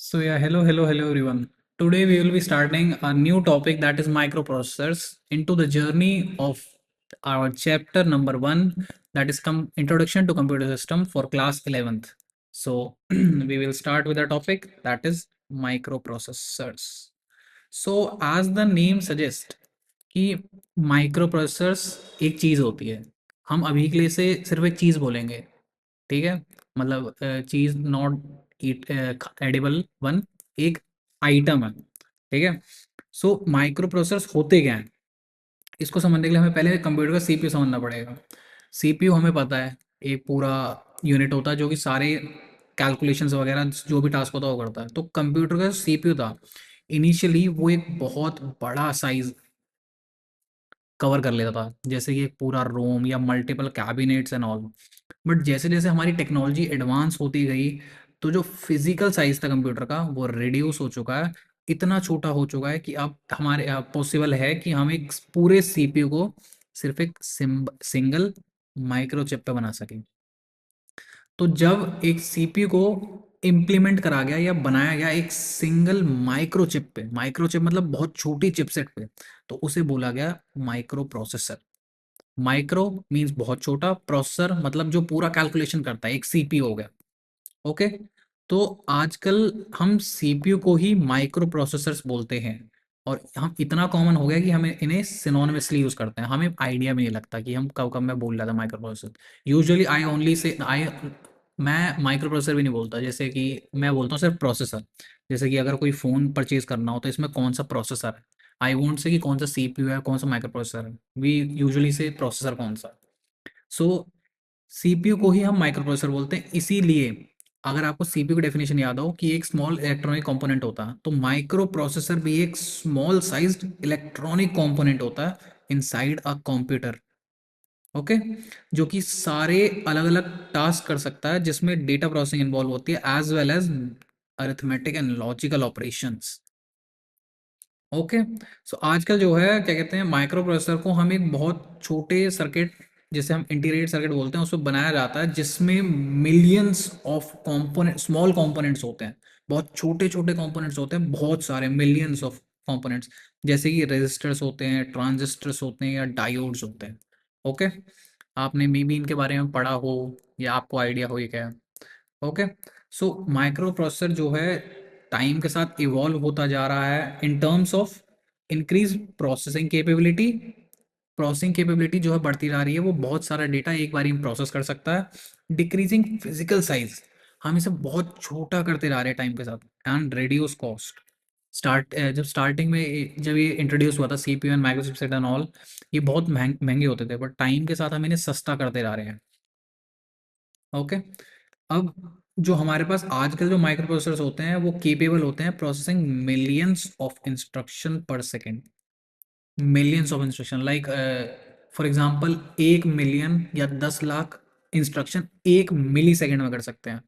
Hello everyone. Today we will be starting a new topic that is microprocessors into the journey of our chapter number 1, that is Introduction to Computer System for class 11th. So we will start with the topic that is microprocessors. So as the name suggests कि microprocessors एक चीज होती है। हम अभी के लिए से सिर्फ एक चीज बोलेंगे, ठीक है। मतलब चीज नॉट ईट एडिबल वन, एक आइटम है, ठीक है। सो माइक्रो प्रोसेसर्स होते क्या हैं, इसको समझने के लिए हमें पहले कंप्यूटर का सीपीयू समझना पड़ेगा। सीपीयू हमें पता है एक पूरा यूनिट होता है जो कि सारे कैलकुलेशंस वगैरह जो भी टास्क होता है वो करता है। तो कंप्यूटर का सीपीयू था इनिशियली, वो एक बहुत बड़ा साइज कवर कर लेता था, जैसे कि एक पूरा रूम या multiple cabinets and all. But जैसे जैसे हमारी टेक्नोलॉजी एडवांस होती गई, तो जो फिजिकल साइज था कंप्यूटर का वो रिड्यूस हो चुका है। इतना छोटा हो चुका है कि अब हमारे पॉसिबल है कि हम एक पूरे सीपीयू को सिर्फ एक सिंगल माइक्रोचिप पे बना सकें। तो जब एक सीपीयू को इम्प्लीमेंट करा गया या बनाया गया एक सिंगल माइक्रोचिप पे, माइक्रोचिप मतलब बहुत छोटी चिपसेट पे, तो उसे बोला गया माइक्रो प्रोसेसर। माइक्रो मींस बहुत छोटा, प्रोसेसर मतलब जो पूरा कैलकुलेशन करता है, एक सीपीयू हो गया। ओके। तो आजकल हम सीपीयू को ही माइक्रो प्रोसेसर्स बोलते हैं, और हम इतना कॉमन हो गया कि हमें इन्हें सिनोनिमसली यूज करते हैं, हमें आइडिया भी नहीं लगता कि हम कब कब मैं बोल रहा था micro processor. Usually I only say आई, मैं माइक्रो प्रोसेसर भी नहीं बोलता, जैसे कि मैं बोलता हूँ सिर्फ प्रोसेसर। जैसे कि अगर कोई फ़ोन परचेज करना हो तो इसमें कौन सा प्रोसेसर है, आई वोंट से कि कौन सा सीपीयू है कौन सा माइक्रो प्रोसेसर है, वी यूजुअली से प्रोसेसर कौन सा। सो सीपीयू को ही हम माइक्रो प्रोसेसर बोलते हैं। इसीलिए अगर आपको सीपीयू की डेफिनेशन याद हो कि एक स्मॉल इलेक्ट्रॉनिक कंपोनेंट होता है, तो माइक्रो प्रोसेसर भी एक स्मॉल साइज्ड इलेक्ट्रॉनिक कंपोनेंट होता है इनसाइड अ कंप्यूटर। ओके। जो कि सारे अलग अलग टास्क कर सकता है, जिसमें डेटा प्रोसेसिंग इन्वॉल्व होती है as well as arithmetic and logical operations. Okay. So आजकल जो है क्या कहते हैं, माइक्रो प्रोसेसर को हम एक बहुत छोटे सर्किट, जिसे हम इंटीग्रेटेड सर्किट बोलते हैं, उसमें बनाया जाता है, जिसमें millions of component, small components होते हैं। बहुत छोटे छोटे कंपोनेंट्स होते हैं, बहुत सारे मिलियंस ऑफ कंपोनेंट्स, जैसे कि रेजिस्टर्स होते हैं, ट्रांजिस्टर्स होते हैं, या डायोड्स होते हैं। ओके। आपने मे बी इनके बारे में पढ़ा हो या आपको आइडिया हो ये क्या है। ओके। सो माइक्रो प्रोसेसर जो है टाइम के साथ इवॉल्व होता जा रहा है in terms of increase processing capability. Processing capability जो है बढ़ती जा रही है, वो बहुत सारा डेटा एक बार में प्रोसेस कर सकता है। डिक्रीजिंग फिजिकल साइज, हम इसे बहुत छोटा करते जा रहे हैं टाइम के साथ। एंड रिड्यूस कॉस्ट, जब स्टार्टिंग में जब ये इंट्रोड्यूस हुआ था CPU and micro chipset and all, ये बहुत महंगे होते थे, बट टाइम के साथ हम इन्हें सस्ता करते जा रहे हैं। ओके। अब जो हमारे पास आजकल जो माइक्रो प्रोसेसर्स होते हैं वो केपेबल होते हैं प्रोसेसिंग मिलियंस ऑफ इंस्ट्रक्शन पर second. Millions of instruction like for example 1 million या 10 लाख इंस्ट्रक्शन 1 मिली सेकेंड में कर सकते हैं।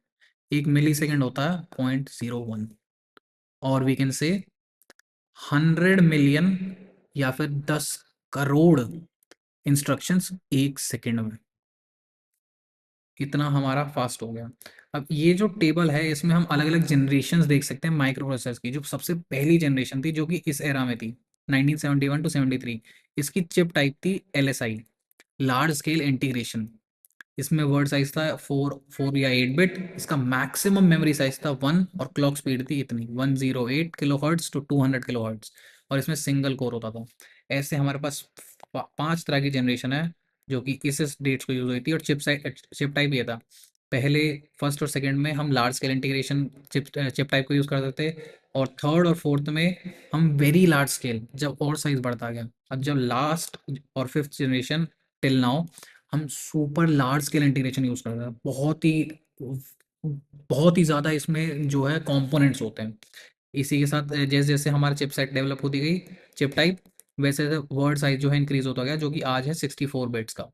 1 मिली सेकेंड होता है 0.01, और वी कैन से 100 मिलियन या फिर 10 करोड़ इंस्ट्रक्शंस 1 सेकेंड में। इतना हमारा फास्ट हो गया। अब ये जो टेबल है इसमें हम अलग अलग जनरेशन्स देख सकते हैं माइक्रो प्रोसेसर्स की। जो सबसे पहली जनरेशन थी जो कि इस एरा में थी, 1971 टू 73, इसकी चिप टाइप थी LSI, लार्ज स्केल इंटीग्रेशन। इसमें वर्ड साइज था 4 या 8 बिट। इसका मैक्सिमम मेमोरी साइज था 1, और क्लॉक स्पीड थी इतनी 108 kilo hertz to 200 kilo hertz, और इसमें सिंगल कोर होता था। ऐसे हमारे पास 5 तरह की जनरेशन है जो कि इस डेट्स को यूज हुई थी। और चिप टाइप ये था, पहले फर्स्ट और सेकंड में हम large scale integration chip type को यूज़ करते थे, और थर्ड और फोर्थ में हम वेरी लार्ज स्केल, जब और साइज बढ़ता गया। अब जब लास्ट और फिफ्थ जनरेशन टिल नाउ, हम super large scale integration use करते हैं। बहुत ही ज़्यादा इसमें जो है कंपोनेंट्स होते हैं। इसी के साथ जैसे जैसे हमारा चिपसेट डेवलप होती गई, चिप टाइप, वैसे वैसे वर्ड साइज जो है इंक्रीज होता गया, जो कि आज है 64 बिट्स का।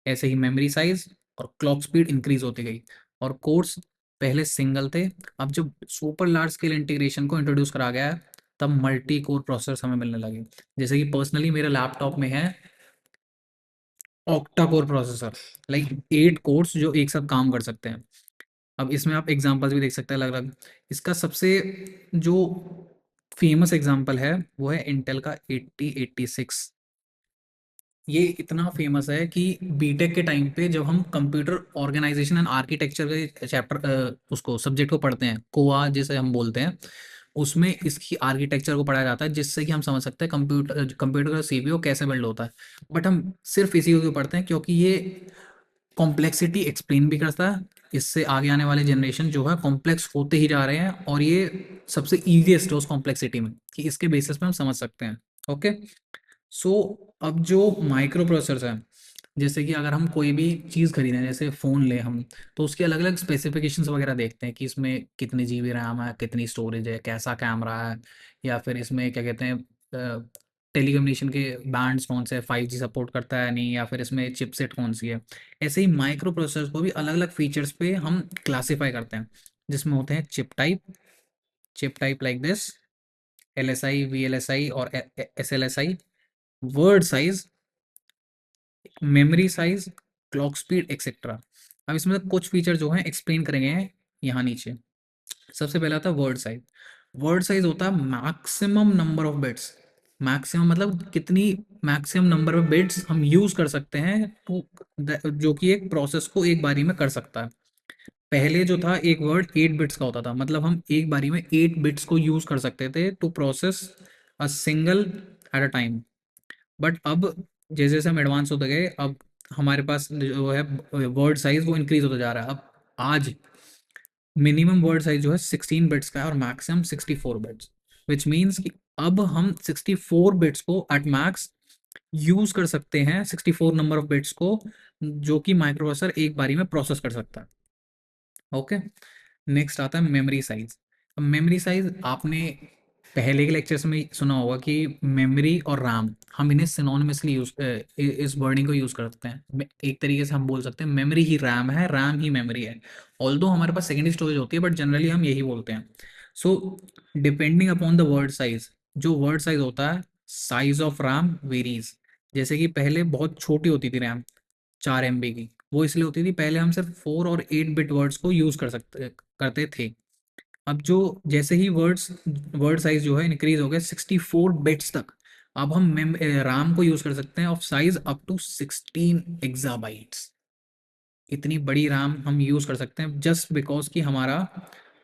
ऐसे ही मेमोरी साइज और क्लॉक स्पीड इंक्रीज होती गई, और कोर्स पहले सिंगल थे। अब जब सुपर लार्ज स्केल इंटीग्रेशन को इंट्रोड्यूस करा गया है, तब मल्टी कोर प्रोसेसर हमें मिलने लगे। जैसे कि पर्सनली मेरे लैपटॉप में है octa core processor, like 8 course जो एक साथ काम कर सकते हैं। अब इसमें आप एग्जांपल्स भी देख सकते हैं अलग अलग। इसका सबसे जो फेमस एग्जांपल है वो है इंटेल का 8086। ये इतना फेमस है कि बीटेक के टाइम पे जब हम कंप्यूटर ऑर्गेनाइजेशन एंड आर्किटेक्चर के चैप्टर उसको सब्जेक्ट को पढ़ते हैं, कोआ जिसे हम बोलते हैं, उसमें इसकी आर्किटेक्चर को पढ़ाया जाता है, जिससे कि हम समझ सकते हैं कंप्यूटर का सीपीयू कैसे बिल्ड होता है। बट हम सिर्फ इसी को क्यों पढ़ते हैं, क्योंकि ये कॉम्प्लेक्सिटी एक्सप्लेन भी करता है। इससे आगे आने वाले जनरेशन जो है कॉम्प्लेक्स होते ही जा रहे हैं, और ये सबसे ईजिएस्ट है उस कॉम्प्लेक्सिटी में कि इसके बेसिस पे हम समझ सकते हैं। ओके। सो अब जो माइक्रो प्रोसेसर्स हैं, जैसे कि अगर हम कोई भी चीज़ खरीदें, जैसे फ़ोन लें हम, तो उसके अलग अलग स्पेसिफिकेशंस वगैरह देखते हैं कि इसमें कितनी जीबी रैम है, कितनी स्टोरेज है, कैसा कैमरा है, या फिर इसमें क्या कहते हैं टेलीकम्युनिकेशन के बैंड्स कौन से, 5G सपोर्ट करता है नहीं, या फिर इसमें चिपसेट कौन सी है। ऐसे ही माइक्रो प्रोसेसर्स को भी अलग अलग फीचर्स पे हम क्लासीफाई करते हैं, जिसमें होते हैं chip type like this, LSI, VLSI और SLSI, word size, memory size, clock speed etcetera. अब इसमें से कुछ फीचर जो हैं एक्सप्लेन करेंगे यहाँ नीचे। सबसे पहला आता है वर्ड साइज। वर्ड साइज होता है maximum number of bits. Maximum मतलब कितनी मैक्सिमम नंबर ऑफ बिट्स हम यूज कर सकते हैं, तो जो कि एक प्रोसेस को एक बारी में कर सकता है। पहले जो था एक वर्ड 8 बिट्स का होता था, मतलब हम एक बारी में 8 बिट्स को यूज कर सकते थे to process a single at a time. But अब जैसे जैसे हम एडवांस होते गए, अब हमारे पास जो है वर्ड साइज वो इंक्रीज होता जा रहा है। अब आज मिनिमम वर्ड साइज जो है 16 बिट्स का है और मैक्सिमम 64 बिट्स, विच मीन्स कि अब हम 64 बिट्स को एट मैक्स यूज कर सकते हैं, 64 नंबर ऑफ बिट्स को, जो कि माइक्रो प्रोसेसर एक बारी में प्रोसेस कर सकता है। ओके। नेक्स्ट आता है मेमोरी साइज। अब मेमोरी साइज आपने पहले के लेक्चर्स में सुना होगा कि मेमोरी और रैम, हम इन्हें सिनोनिमसली यूज इस वर्डिंग को यूज करते हैं। एक तरीके से हम बोल सकते हैं मेमोरी ही रैम है, रैम ही मेमोरी है। ऑल्दो हमारे पास सेकेंडरी स्टोरेज होती है, बट जनरली हम यही बोलते हैं। So depending upon the word size, जो वर्ड साइज होता है, साइज ऑफ रैम वेरीज। जैसे कि पहले बहुत छोटी होती थी रैम, 4 MB की, वो इसलिए होती थी पहले हम सिर्फ 4 और 8 बिट वर्ड्स को यूज करते थे। अब जो जैसे ही वर्ड साइज जो है इंक्रीज हो गया 64 बिट्स तक, अब हम राम को यूज कर सकते हैं of size up to 16 EB। इतनी बड़ी राम हम यूज कर सकते हैं जस्ट बिकॉज कि हमारा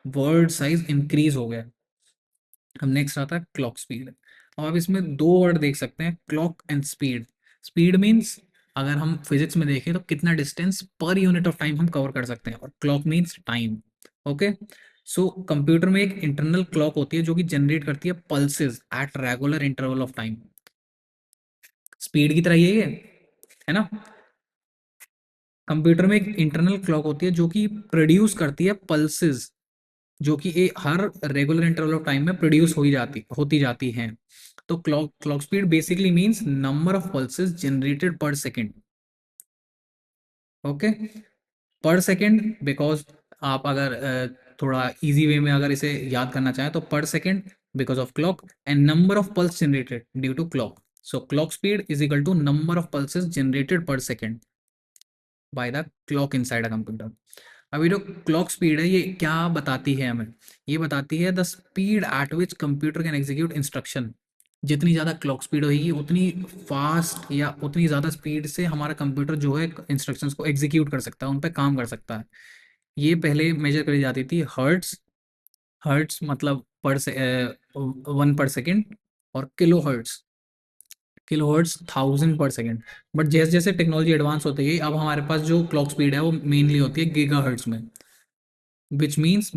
वर्ड साइज इंक्रीज हो गया। अब नेक्स्ट आता है क्लॉक स्पीड। अब आप इसमें दो वर्ड देख सकते हैं, clock and speed. Speed means अगर हम फिजिक्स में देखें तो कितना distance per unit of time हम कवर कर सकते हैं, और clock means time. Okay. So computer में एक इंटरनल क्लॉक होती है जो कि जनरेट करती है pulses at regular interval of time. Speed की तरह ही है ना। कंप्यूटर में एक इंटरनल क्लॉक होती है जो कि प्रोड्यूस करती है पल्सेस, जो कि हर रेगुलर इंटरवल ऑफ टाइम में प्रोड्यूस होती जाती हैं। तो clock speed basically means number of pulses generated per second. Okay. पर सेकंड बिकॉज आप अगर थोड़ा इजी वे में अगर इसे याद करना चाहें तो per second because of clock, and number of pulse generated due to clock. So clock speed is equal to number of pulses generated per second by the clock inside a computer. अभी जो clock speed है ये क्या बताती है हमें, ये बताती है the speed at which computer can execute instruction. जितनी ज़्यादा क्लॉक स्पीड होगी उतनी फास्ट या उतनी ज़्यादा स्पीड से हमारा कंप्यूटर जो है इंस्ट्रक्शंस को एग्जीक्यूट कर सकता है, उन पर काम कर सकता है। ये पहले मेजर करी जाती थी हर्ट्स। हर्ट्स मतलब 1 पर सेकेंड, और किलो हर्ट्स 1000 पर सेकेंड। बट जैसे जैसे टेक्नोलॉजी एडवांस होती गई, अब हमारे पास जो क्लॉक स्पीड है वो मेनली होती है गीगा हर्ट्स में, which means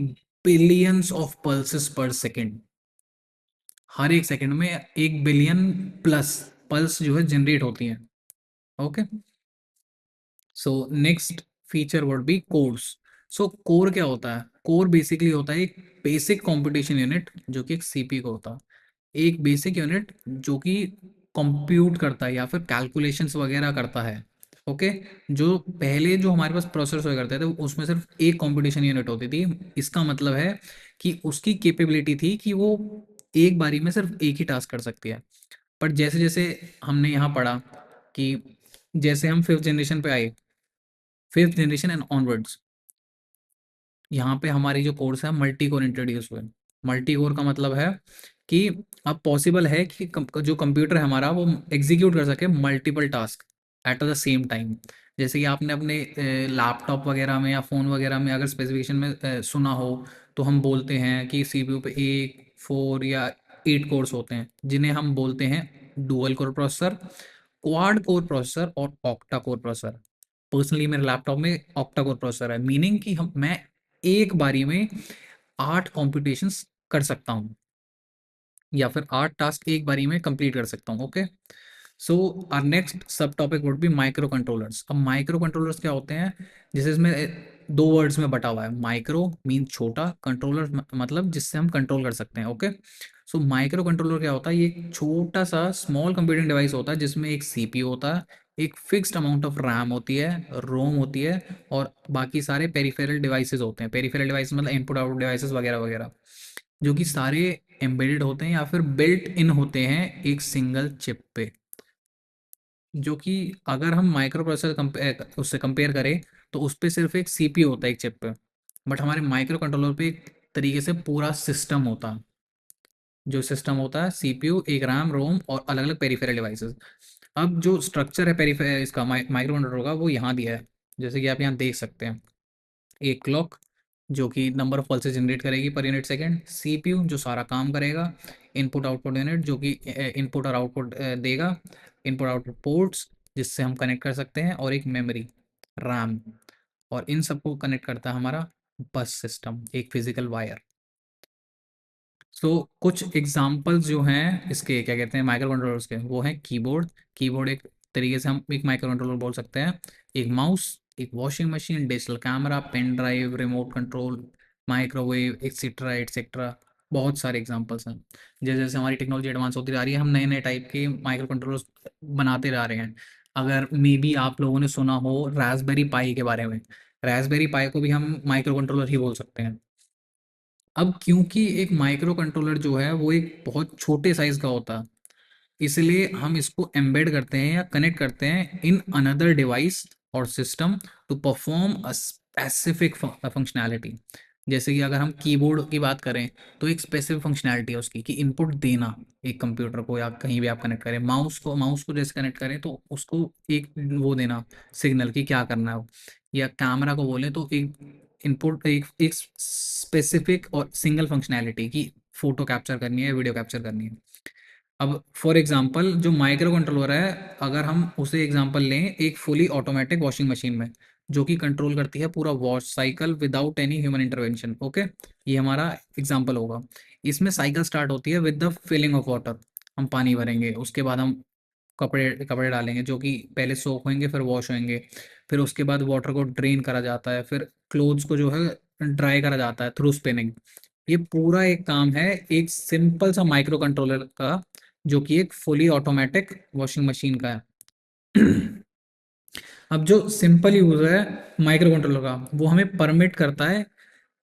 billions of pulses पर सेकेंड। हर एक सेकंड में 1 बिलियन प्लस पल्स जो है जनरेट होती हैं। Okay. So next feature would be course. So core क्या होता है, कोर बेसिकली होता है एक बेसिक कंप्यूटेशन यूनिट जो कि एक सीपीयू का होता है। एक बेसिक यूनिट जो कि कंप्यूट करता है या फिर कैलकुलेशंस वगैरह करता है। ओके। जो पहले जो हमारे पास प्रोसेसर हुआ करते थे उसमें सिर्फ एक कंप्यूटेशन यूनिट होती थी। इसका मतलब है कि उसकी कैपेबिलिटी थी कि वो एक बारी में सिर्फ एक ही टास्क कर सकती है। पर जैसे जैसे हमने यहाँ पढ़ा कि जैसे हम फिफ्थ जनरेशन पे आए, फिफ्थ जनरेशन एंड ऑनवर्ड्स, यहाँ पे हमारी जो कोर्स है मल्टी कोर इंट्रोड्यूस हुए। मल्टी कोर का मतलब है कि अब पॉसिबल है कि जो कंप्यूटर है हमारा वो एग्जीक्यूट कर सके multiple task at the same time. जैसे कि आपने अपने लैपटॉप वगैरह में या फ़ोन वगैरह में अगर स्पेसिफिकेशन में सुना हो, तो हम बोलते हैं कि सीपीयू पे 1, 4 या 8 कोर्स होते हैं, जिन्हें हम बोलते हैं dual core processor, quad core processor और ऑक्टा कोर प्रोसेसर। पर्सनली मेरे लैपटॉप में ऑक्टा कोर प्रोसेसर है, मीनिंग कि हम मैं एक बारी में 8 कॉम्पिटिशन्स कर सकता हूँ, या फिर 8 टास्क एक बारी में कंप्लीट कर सकता हूँ। ओके, सो आर नेक्स्ट सब topic would be micro controllers. अब माइक्रो कंट्रोलर्स क्या होते हैं, जैसे इसमें दो वर्ड्स में बटा हुआ है, माइक्रो मीन छोटा, कंट्रोलर मतलब जिससे हम कंट्रोल कर सकते हैं। ओके, सो माइक्रो कंट्रोलर क्या होता है, ये एक छोटा सा स्मॉल कंप्यूटिंग डिवाइस होता है जिसमें एक सीपीयू होता है, एक फिक्स्ड अमाउंट ऑफ रैम होती है, रोम होती है, और बाकी सारे पेरिफेरल डिवाइसेस होते हैं। पेरिफेरल डिवाइस मतलब इनपुट आउटपुट डिवाइसेस वगैरह वगैरह, जो कि सारे एम्बेडेड होते हैं या फिर बिल्ट इन होते हैं एक सिंगल चिप पे। जो कि अगर हम माइक्रो प्रोसेसर उससे कंपेयर करें, तो उस पे सिर्फ एक सीपीयू होता है एक चिप पे, बट हमारे माइक्रो कंट्रोलर पे एक तरीके से पूरा सिस्टम होता है। जो सिस्टम होता है सीपीयू, एक रैम, रोम और अलग अलग पेरिफेरल डिवाइसेस। अब जो स्ट्रक्चर है पेरिफेरल इसका माइक्रो कंट्रोलर का, वो यहाँ दिया है, जैसे कि आप यहाँ देख सकते हैं। एक क्लॉक जो कि नंबर ऑफ पल्सेस जनरेट करेगी पर यूनिट सेकंड, सीपीयू जो सारा काम करेगा, इनपुट आउटपुट यूनिट जो कि इनपुट और आउटपुट देगा, इनपुट आउटपुट पोर्ट्स जिससे हम कनेक्ट कर सकते हैं, और एक मेमोरी, रैम। और इन सबको कनेक्ट करता है हमारा बस सिस्टम, एक फिजिकल वायर। सो कुछ एग्जांपल्स जो हैं इसके क्या कहते हैं माइक्रो कंट्रोलर्स के, वो हैं कीबोर्ड। कीबोर्ड एक तरीके से हम एक माइक्रो कंट्रोलर बोल सकते हैं। एक माउस, एक washing machine, digital camera, pen drive, remote control, microwave, etcetera etcetera. बहुत सारे एग्जांपल्स हैं। जैसे जैसे हमारी टेक्नोलॉजी एडवांस होती जा रही है, हम नए नए टाइप के माइक्रो कंट्रोलर्स बनाते जा रहे हैं। अगर मे बी आप लोगों ने सुना हो रास्पबेरी पाई के बारे में, रास्पबेरी पाई को भी हम माइक्रो कंट्रोलर ही बोल सकते हैं। अब क्योंकि एक माइक्रो कंट्रोलर जो है वो एक बहुत छोटे साइज का होता है, इसलिए हम इसको एम्बेड करते हैं या कनेक्ट करते हैं इन अनदर डिवाइस और system to perform a specific functionality. जैसे कि अगर हम कीबोर्ड की बात करें, तो एक स्पेसिफिक फंक्शनैलिटी है उसकी कि इनपुट देना एक कंप्यूटर को, या कहीं भी आप कनेक्ट करें माउस को जैसे कनेक्ट करें तो उसको एक वो देना सिग्नल कि क्या करना है वो। या कैमरा को बोले तो एक इनपुट, एक स्पेसिफिक और सिंगल फंक्शनैलिटी की फोटो कैप्चर करनी है, वीडियो कैप्चर करनी है। अब फॉर एग्जांपल जो माइक्रो कंट्रोलर है, अगर हम उसे एग्जांपल लें एक फुली ऑटोमेटिक वॉशिंग मशीन में, जो कि कंट्रोल करती है पूरा wash cycle without any human intervention. Okay, ये हमारा एग्जांपल होगा। इसमें साइकिल स्टार्ट होती है with the filling of water. हम पानी भरेंगे, उसके बाद हम कपड़े कपड़े डालेंगे जो कि पहले सोख होंगे फिर वॉश होंगे, फिर उसके बाद वाटर को ड्रेन करा जाता है, फिर क्लोथ्स को जो है ड्राई करा जाता है थ्रू स्पिनिंग। ये पूरा एक काम है एक सिंपल सा माइक्रो कंट्रोलर का, जो कि एक फुली ऑटोमेटिक वॉशिंग मशीन का है। अब जो सिंपल यूज है माइक्रो कंट्रोलर का, वो हमें परमिट करता है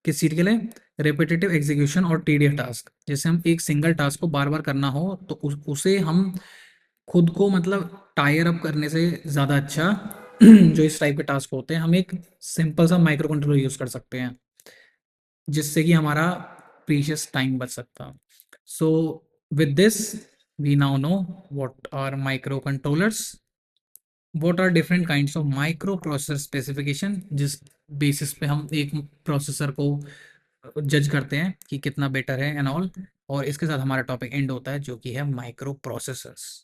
किस चीज़ के लिए, रिपीटेटिव एग्जीक्यूशन और टीडियस टास्क। जैसे हम एक सिंगल टास्क को बार बार करना हो, तो उसे हम खुद को मतलब टायर अप करने से ज़्यादा अच्छा जो इस टाइप के टास्क होते हैं, हम एक सिंपल सा माइक्रो कंट्रोलर यूज़ कर सकते हैं, जिससे कि हमारा प्रीशियस टाइम बच सकता। So with this we now know what are micro controllers, what are different kinds of micro processor specification, जिस बेसिस पे हम एक प्रोसेसर को जज करते हैं कि कितना बेटर है एंड ऑल। और इसके साथ हमारा टॉपिक एंड होता है जो कि है micro processors.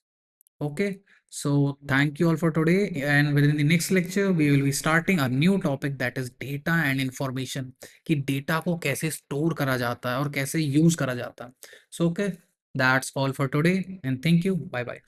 Okay, so thank you all for today. And within the next lecture, we will be starting a new topic that is data and information. कि data को कैसे store करा जाता है और कैसे use करा जाता है. So okay, that's all for today and thank you. Bye bye.